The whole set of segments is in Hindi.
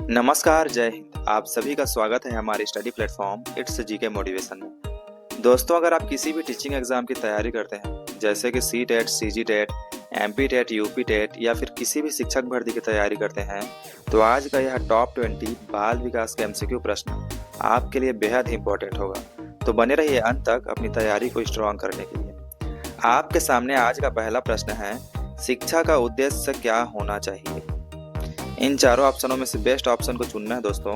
नमस्कार, जय हिंद। आप सभी का स्वागत है हमारे study platform it's GK motivation में। दोस्तों, अगर आप किसी भी टीचिंग एग्जाम की तैयारी करते हैं, जैसे कि C TET, C G TET, MP TET, UP TET या फिर किसी भी शिक्षक भर्ती की तैयारी करते हैं, तो आज का यह टॉप 20 बाल विकास के एमसीक्यू प्रश्न आपके लिए बेहद ही इंपॉर्टेंट होगा। तो बने रहिए अंत तक अपनी तैयारी को स्ट्रॉन्ग करने के लिए। आपके सामने आज का पहला प्रश्न है, शिक्षा का उद्देश्य क्या होना चाहिए। इन चारों ऑप्शनों में से बेस्ट ऑप्शन को चुनना है दोस्तों,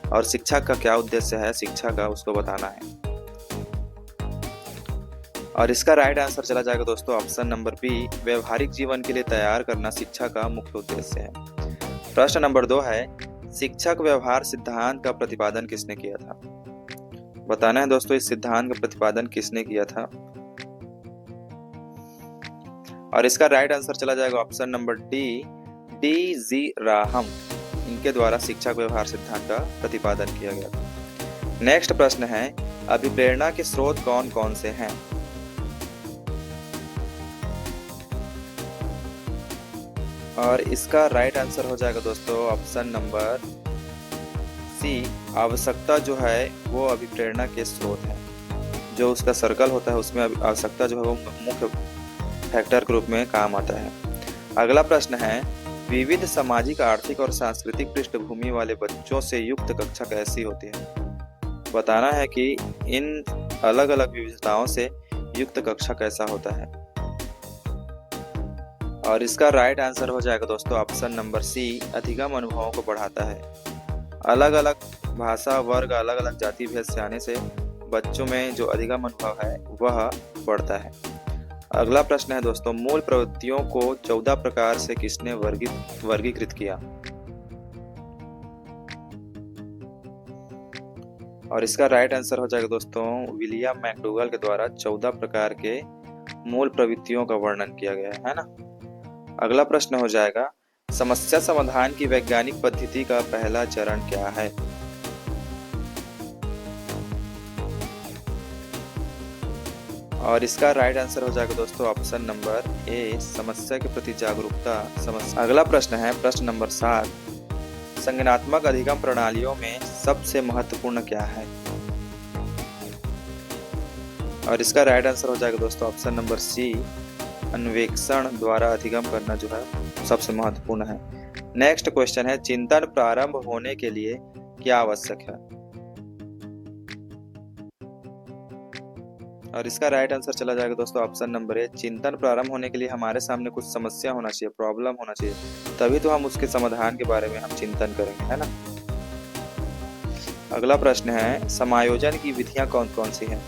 और शिक्षा का क्या उद्देश्य है शिक्षा का, उसको बताना है। और इसका राइट आंसर चला जाएगा दोस्तों ऑप्शन नंबर बी, व्यवहारिक जीवन के लिए तैयार करना शिक्षा का मुख्य उद्देश्य है। प्रश्न नंबर 2 है, शिक्षक व्यवहार सिद्धांत का प्रतिपादन किसने किया था। बताना है दोस्तों इस सिद्धांत का प्रतिपादन किसने किया था। और इसका राइट आंसर चला जाएगा ऑप्शन नंबर डी जी राहम। इनके द्वारा शिक्षक व्यवहार सिद्धांत का प्रतिपादन किया गया था। नेक्स्ट प्रश्न है, अभिप्रेरणा के स्रोत कौन कौन से हैं। और इसका राइट आंसर हो जाएगा दोस्तों ऑप्शन नंबर सी, आवश्यकता जो है वो अभिप्रेरणा के स्रोत है। जो उसका सर्कल होता है उसमें आवश्यकता जो है वो मुख्य फैक्टर के रूप में काम आता है। अगला प्रश्न है, विविध सामाजिक, आर्थिक और सांस्कृतिक पृष्ठभूमि वाले बच्चों से युक्त कक्षा कैसी होती है। बताना है कि इन अलग अलग विविधताओं से युक्त कक्षा कैसा होता है। और इसका राइट आंसर हो जाएगा दोस्तों ऑप्शन नंबर सी, अधिगम अनुभवों को बढ़ाता है। अलग अलग भाषा, वर्ग, अलग अलग जाति भेद से आने से बच्चों में जो अधिगम अनुभव है वह बढ़ता है। अगला प्रश्न है दोस्तों, मूल प्रवृत्तियों को 14 प्रकार से किसने वर्गीकृत किया। और इसका राइट आंसर हो जाएगा दोस्तों विलियम मैकडूगल के द्वारा 14 प्रकार के मूल प्रवृत्तियों का वर्णन किया गया है ना। अगला प्रश्न हो जाएगा, समस्या समाधान की वैज्ञानिक पद्धति का पहला चरण क्या है। और इसका राइट आंसर हो जाएगा दोस्तों ऑप्शन नंबर ए, समस्या के प्रति जागरूकता। अगला प्रश्न है प्रश्न नंबर 7, संज्ञानात्मक अधिगम प्रणालियों में सबसे महत्वपूर्ण क्या है। और इसका राइट आंसर हो जाएगा दोस्तों ऑप्शन नंबर सी, अन्वेषण द्वारा अधिगम करना जो है सबसे महत्वपूर्ण है। नेक्स्ट क्वेश्चन है, चिंतन प्रारंभ होने के लिए क्या आवश्यक है। और इसका राइट आंसर चला जाएगा दोस्तों ऑप्शन नंबर ए, चिंतन प्रारंभ होने के लिए हमारे सामने कुछ समस्या होना चाहिए, प्रॉब्लम होना चाहिए, तभी तो हम उसके समाधान के बारे में हम चिंतन करेंगे, है ना। अगला प्रश्न है, समायोजन की विधियां कौन कौन सी हैं।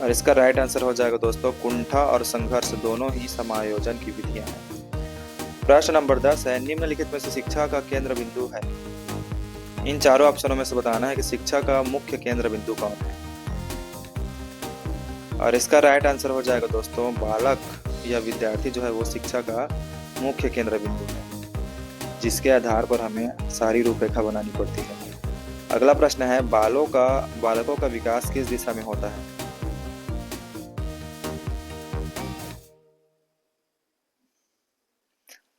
और इसका राइट आंसर हो जाएगा दोस्तों कुंठा और संघर्ष दोनों ही समायोजन की विधियां हैं। प्रश्न नंबर 10 है, निम्नलिखित में से शिक्षा का केंद्र बिंदु है। इन चारों ऑप्शनों में से बताना है कि शिक्षा का मुख्य केंद्र बिंदु कौन है। और इसका राइट आंसर हो जाएगा दोस्तों बालक या विद्यार्थी जो है वो शिक्षा का मुख्य केंद्र बिंदु है, जिसके आधार पर हमें सारी रूपरेखा बनानी पड़ती है। अगला प्रश्न है, बालकों का विकास किस दिशा में होता है।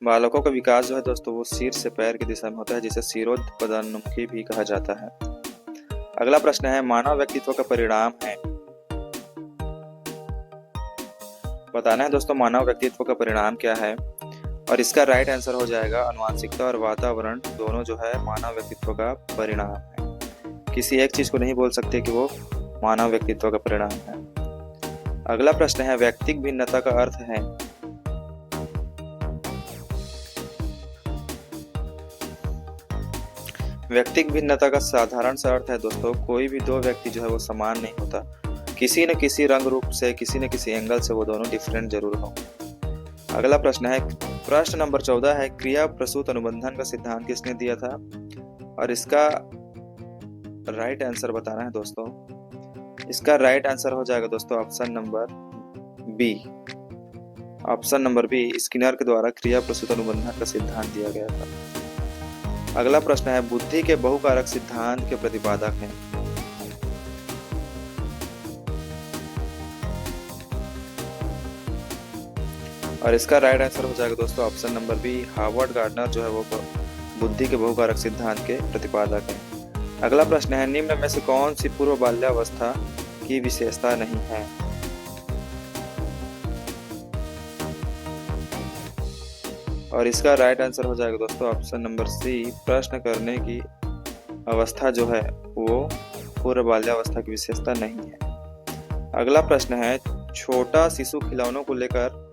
बालकों का विकास जो है दोस्तों वो सिर से पैर की दिशा में होता है, जिसे सिरोपदन्मुखी भी कहा जाता है। अगला प्रश्न है, मानव व्यक्तित्व का परिणाम है। बताना है दोस्तों मानव व्यक्तित्व का परिणाम क्या है। और इसका राइट आंसर हो जाएगा आनुवंशिकता और वातावरण दोनों जो है मानव व्यक्तित्व का परिणाम है। किसी एक चीज को नहीं बोल सकते कि वो मानव व्यक्तित्व का परिणाम है। अगला प्रश्न है, व्यक्तिक भिन्नता का अर्थ है। व्यक्तिक भिन्नता का साधारण सा अर्थ है दोस्तों, कोई भी दो व्यक्ति जो है वो समान नहीं होता, किसी न किसी रंग रूप से, किसी न किसी एंगल से वो दोनों डिफरेंट जरूर हो। अगला प्रश्न है, प्रश्न नंबर 14 है, क्रिया प्रसूत अनुबंधन का सिद्धांत किसने दिया था। और इसका राइट आंसर बताना है दोस्तों। इसका राइट आंसर हो जाएगा दोस्तों option number B. Option number B, Skinner के द्वारा क्रिया प्रसूत अनुबंधन का सिद्धांत दिया गया था। अगला प्रश्न है, बुद्धि के बहुकारक सिद्धांत के प्रतिपादक हैं। और इसका राइट आंसर हो जाएगा दोस्तों option number B, Harvard Gardner जो है वो बुद्धि के बहुकारक सिद्धांत के प्रतिपादक हैं। अगला प्रश्न है, निम्न में से कौन सी पूर्व बाल्यावस्था की विशेषता नहीं है? और इसका राइट आंसर हो जाएगा दोस्तों ऑप्शन नंबर सी, प्रश्न करने की अवस्था जो है वो पूर्व बाल्यावस्था की विशेषता नहीं है। अगला प्रश्न है, छोटा शिशु खिलौनों को लेकर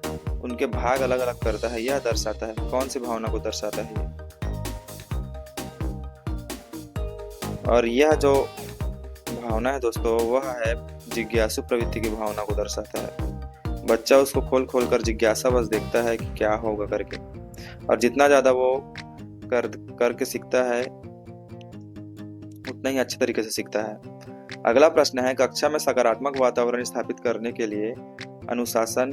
उनके भाग अलग अलग करता है, यह दर्शाता है, कौन सी भावना को दर्शाता है ये? और यह जो भावना है दोस्तों वह है जिज्ञासु प्रवृत्ति की भावना को दर्शाता है। बच्चा उसको खोल खोल कर जिज्ञासा बस देखता है कि क्या होगा करके, और जितना ज्यादा वो करके सीखता है उतना ही अच्छे तरीके से सीखता है। अगला प्रश्न है, कक्षा में सकारात्मक वातावरण स्थापित करने के लिए अनुशासन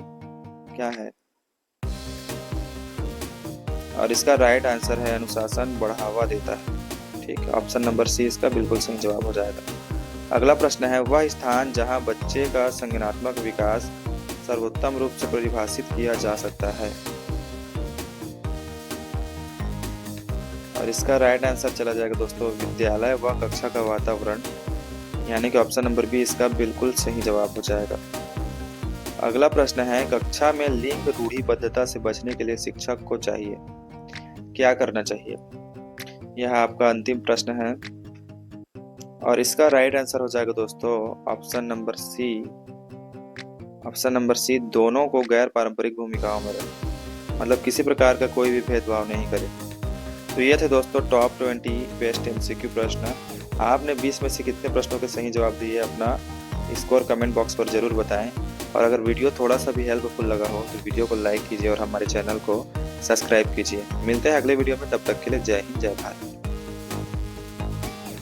क्या है? और इसका राइट आंसर है अनुशासन बढ़ावा देता है। ठीक है, ऑप्शन नंबर सी इसका बिल्कुल सही जवाब हो जाएगा। अगला प्रश्न है, वह स्थान जहां बच्चे का संज्ञानात्मक विकास सर्वोत्तम रूप से परिभाषित किया जा सकता है। और इसका राइट आंसर चला जाएगा दोस्तों विद्यालय व कक्षा का वातावरण, यानी कि ऑप्शन नंबर बी इसका बिल्कुल सही जवाब हो जाएगा। अगला प्रश्न है, कक्षा में लिंग रूढ़िबद्धता से बचने के लिए शिक्षक को चाहिए क्या करना चाहिए? यह आपका अंतिम प्रश्न है और इसका राइट आंसर हो जाएगा दोस्तों option number C. Option number C, दोनों को गैर पारंपरिक भूमिकाओं में रखें, मतलब किसी प्रकार का कोई भी भेदभाव नहीं करे। तो ये थे दोस्तों टॉप 20 बेस्ट एमसीक्यू प्रश्न। आपने 20 में से कितने प्रश्नों के सही जवाब दिए अपना स्कोर कमेंट बॉक्स पर जरूर बताएं। और अगर वीडियो थोड़ा सा भी हेल्पफुल लगा हो तो वीडियो को लाइक कीजिए और हमारे चैनल को सब्सक्राइब कीजिए। मिलते हैं अगले वीडियो में, तब तक के लिए जय हिंद जय भारत।